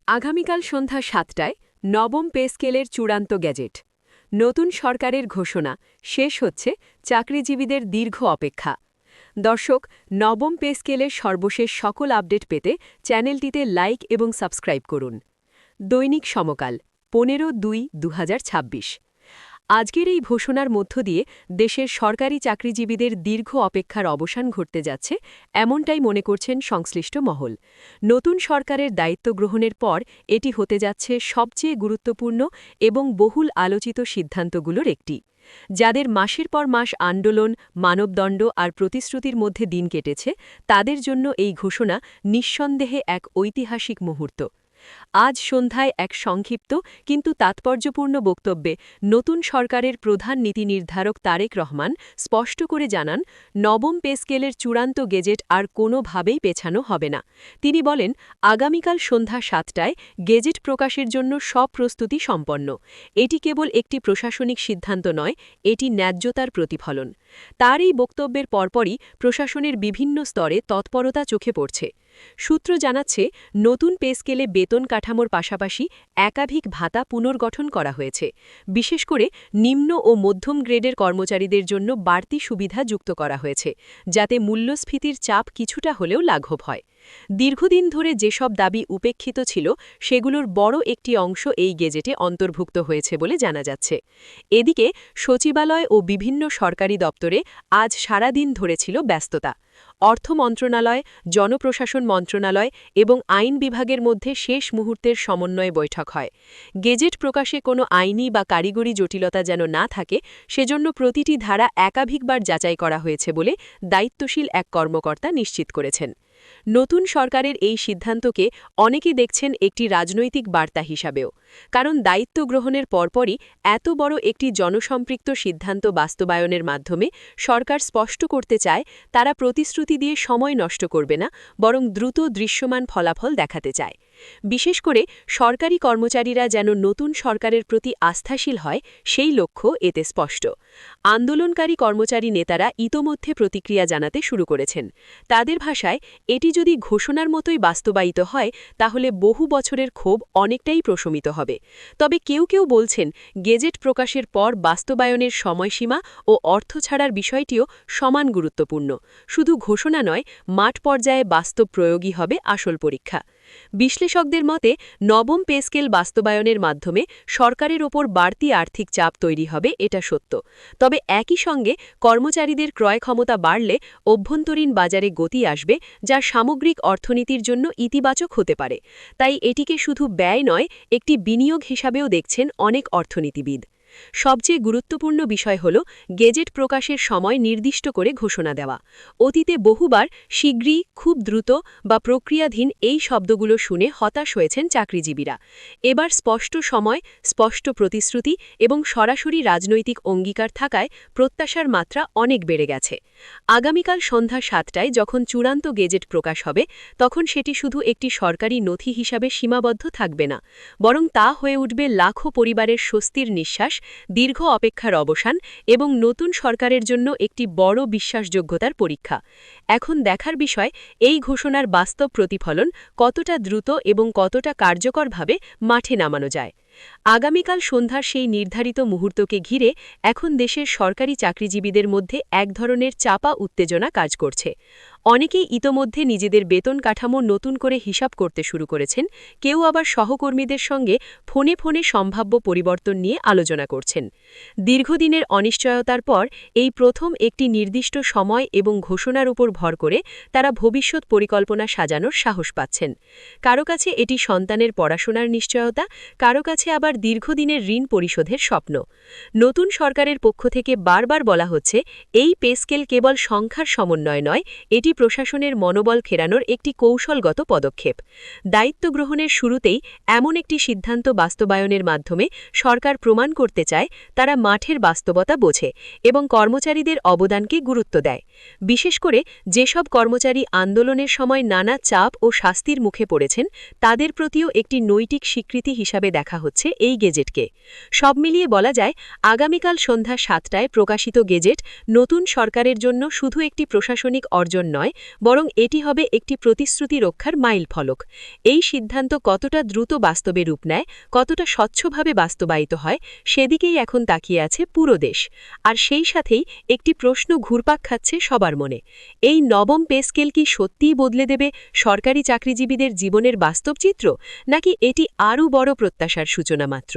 আগামীকাল সন্ধ্যা ৭টায় নবম পে স্কেলের চূড়ান্ত গ্যাজেট। নতুন সরকারের ঘোষণা, শেষ হচ্ছে চাকরিজীবীদের দীর্ঘ অপেক্ষা। দর্শক, নবম পে স্কেলের সর্বশেষ সকল আপডেট পেতে চ্যানেলটিতে লাইক এবং সাবস্ক্রাইব করুন। দৈনিক সমকাল 15/২/২০২৬। আজকের এই ঘোষণার মধ্য দিয়ে দেশের সরকারি চাকরিজীবীদের দীর্ঘ অপেক্ষার অবসান ঘটতে যাচ্ছে, এমনটাই মনে করছেন সংশ্লিষ্ট মহল। নতুন সরকারের দায়িত্ব গ্রহণের পর এটি হতে যাচ্ছে সবচেয়ে গুরুত্বপূর্ণ এবং বহুল আলোচিত সিদ্ধান্তগুলোর একটি। যাদের মাসের পর মাস আন্দোলন, মানবদণ্ড আর প্রতিশ্রুতির মধ্যে দিন কেটেছে, তাদের জন্য এই ঘোষণা নিঃসন্দেহে এক ঐতিহাসিক মুহূর্ত। আজ সন্ধ্যায় এক সংক্ষিপ্ত কিন্তু তাৎপর্যপূর্ণ বক্তব্যে নতুন সরকারের প্রধান নীতি নির্ধারক তারেক রহমান স্পষ্ট করে জানান, নবম পে স্কেলের চূড়ান্ত গেজেট আর কোনোভাবেই পেছানো হবে না। তিনি বলেন, আগামীকাল সন্ধ্যা ৭টায় গেজেট প্রকাশের জন্য সব প্রস্তুতি সম্পন্ন। এটি কেবল একটি প্রশাসনিক সিদ্ধান্ত নয়, এটি ন্যায্যতার প্রতিফলন। তার এই বক্তব্যের পরপরই প্রশাসনের বিভিন্ন স্তরে তৎপরতা চোখে পড়ছে। সূত্র জানাচ্ছে, নতুন পে স্কেলে বেতন কাঠামোর পাশাপাশি একাধিক ভাতা পুনর্গঠন করা হয়েছে। বিশেষ করে নিম্ন ও মধ্যম গ্রেডের কর্মচারীদের জন্য বাড়তি সুবিধা যুক্ত করা হয়েছে, যাতে মূল্যস্ফীতির চাপ কিছুটা হলেও লাঘব হয়। দীর্ঘদিন ধরে যেসব দাবি উপেক্ষিত ছিল, সেগুলোর বড় একটি অংশ এই গেজেটে অন্তর্ভুক্ত হয়েছে বলে জানা যাচ্ছে। এদিকে সচিবালয় ও বিভিন্ন সরকারি দপ্তরে আজ সারাদিন ধরে ছিল ব্যস্ততা। অর্থ মন্ত্রণালয়, জনপ্রশাসন মন্ত্রণালয় এবং আইন বিভাগের মধ্যে শেষ মুহূর্তের সমন্বয় বৈঠক হয়। গেজেট প্রকাশে কোনো আইনি বা কারিগরি জটিলতা যেন না থাকে, সেজন্য প্রতিটি ধারা একাধিকবার যাচাই করা হয়েছে বলে দায়িত্বশীল এক কর্মকর্তা নিশ্চিত করেছেন। নতুন সরকারের এই সিদ্ধান্তকে অনেকে দেখছেন একটি রাজনৈতিক বার্তা হিসাবেও। কারণ দায়িত্ব গ্রহণের পরপরই এত বড় একটি জনসম্পৃক্ত সিদ্ধান্ত বাস্তবায়নের মাধ্যমে সরকার স্পষ্ট করতে চায়, তারা প্রতিশ্রুতি দিয়ে সময় নষ্ট করবে না, বরং দ্রুত দৃশ্যমান ফলাফল দেখাতে চায়। বিশেষ করে সরকারি কর্মচারীরা যেন নতুন সরকারের প্রতি আস্থাশীল হয়, সেই লক্ষ্য এতে স্পষ্ট। আন্দোলনকারী কর্মচারী নেতারা ইতোমধ্যে প্রতিক্রিয়া জানাতে শুরু করেছেন। তাদের ভাষায়, এটি যদি ঘোষণার মতোই বাস্তবায়িত হয়, তাহলে বহু বছরের ক্ষোভ অনেকটাই প্রশমিত হবে। তবে কেউ কেউ বলছেন, গেজেট প্রকাশের পর বাস্তবায়নের সময়সীমা ও অর্থ ছাড়ার বিষয়টিও সমান গুরুত্বপূর্ণ। শুধু ঘোষণা নয়, মাঠ পর্যায়ে বাস্তব প্রয়োগই হবে আসল পরীক্ষা। বিশ্লেষকদের মতে, নবম পে স্কেল বাস্তবায়নের মাধ্যমে সরকারের ওপর বাড়তি আর্থিক চাপ তৈরি হবে, এটা সত্য। তবে একই সঙ্গে কর্মচারীদের ক্রয় ক্ষমতা বাড়লে অভ্যন্তরীণ বাজারে গতি আসবে, যা সামগ্রিক অর্থনীতির জন্য ইতিবাচক হতে পারে। তাই এটিকে শুধু ব্যয় নয়, একটি বিনিয়োগ হিসাবেও দেখছেন অনেক অর্থনীতিবিদ। সবচেয়ে গুরুত্বপূর্ণ বিষয় হল গেজেট প্রকাশের সময় নির্দিষ্ট করে ঘোষণা দেওয়া। অতীতে বহুবার শীঘ্রই, খুব দ্রুত বা প্রক্রিয়াধীন এই শব্দগুলো শুনে হতাশ হয়েছেন চাকরিজীবীরা। এবার স্পষ্ট সময়, স্পষ্ট প্রতিশ্রুতি এবং সরাসরি রাজনৈতিক অঙ্গীকার থাকায় প্রত্যাশার মাত্রা অনেক বেড়ে গেছে। আগামীকাল সন্ধ্যা ৭টায় যখন চূড়ান্ত গেজেট প্রকাশ হবে, তখন সেটি শুধু একটি সরকারি নথি হিসাবে সীমাবদ্ধ থাকবে না, বরং তা হয়ে উঠবে লাখো পরিবারের স্বস্তির নিঃশ্বাস, দীর্ঘ অপেক্ষার অবসান এবং নতুন সরকারের জন্য একটি বড় বিশ্বাসযোগ্যতার পরীক্ষা। এখন দেখার বিষয়, এই ঘোষণার বাস্তব প্রতিফলন কতটা দ্রুত এবং কতটা কার্যকরভাবে মাঠে নামানো যায়। আগামীকাল সন্ধ্যার সেই নির্ধারিত মুহূর্তকে ঘিরে এখন দেশের সরকারি চাকরিজীবীদের মধ্যে এক ধরনের চাপা উত্তেজনা কাজ করছে। অনেকেই ইতোমধ্যে নিজেদের বেতন কাঠামো নতুন করে হিসাব করতে শুরু করেছেন, কেউ আবার সহকর্মীদের সঙ্গে ফোনে ফোনে সম্ভাব্য পরিবর্তন নিয়ে আলোচনা করছেন। দীর্ঘদিনের অনিশ্চয়তার পর এই প্রথম একটি নির্দিষ্ট সময় এবং ঘোষণার উপর ভর করে তারা ভবিষ্যৎ পরিকল্পনা সাজানোর সাহস পাচ্ছেন। কারো কাছে এটি সন্তানের পড়াশোনার নিশ্চয়তা, কারো কাছে আবার দীর্ঘদিনের ঋণ পরিশোধের স্বপ্ন। নতুন সরকারের পক্ষ থেকে বারবার বলা হচ্ছে, এই পে স্কেল কেবল সংখ্যার সমন্বয় নয়, এটি প্রশাসনের মনোবল ফেরানোর একটি কৌশলগত পদক্ষেপ। দায়িত্ব গ্রহণের শুরুতেই এমন একটি সিদ্ধান্ত বাস্তবায়নের মাধ্যমে সরকার প্রমাণ করতে চায়, তারা মাঠের বাস্তবতা বোঝে এবং কর্মচারীদের অবদানকে গুরুত্ব দেয়। বিশেষ করে যেসব কর্মচারী আন্দোলনের সময় নানা চাপ ও শাস্তির মুখে পড়েছেন, তাদের প্রতিও একটি নৈতিক স্বীকৃতি হিসাবে দেখা হচ্ছে। হচ্ছে এই গেজেটকে। সব মিলিয়ে বলা যায়, আগামীকাল সন্ধ্যা ৭টায় প্রকাশিত গেজেট নতুন সরকারের জন্য শুধু একটি প্রশাসনিক অর্জন নয়, বরং এটি হবে একটি প্রতিশ্রুতি রক্ষার মাইলফলক। এই সিদ্ধান্ত কতটা দ্রুত বাস্তবে রূপ নেয়, কতটা স্বচ্ছভাবে বাস্তবায়িত হয়, সেদিকেই এখন তাকিয়ে আছে পুরো দেশ। আর সেই সাথেই একটি প্রশ্ন ঘুরপাক খাচ্ছে সবার মনে। এই নবম পে স্কেল কি সত্যিই বদলে দেবে সরকারি চাকরিজীবীদের জীবনের বাস্তব চিত্র, নাকি এটি আরও বড় প্রত্যাশার সূচনা মাত্র?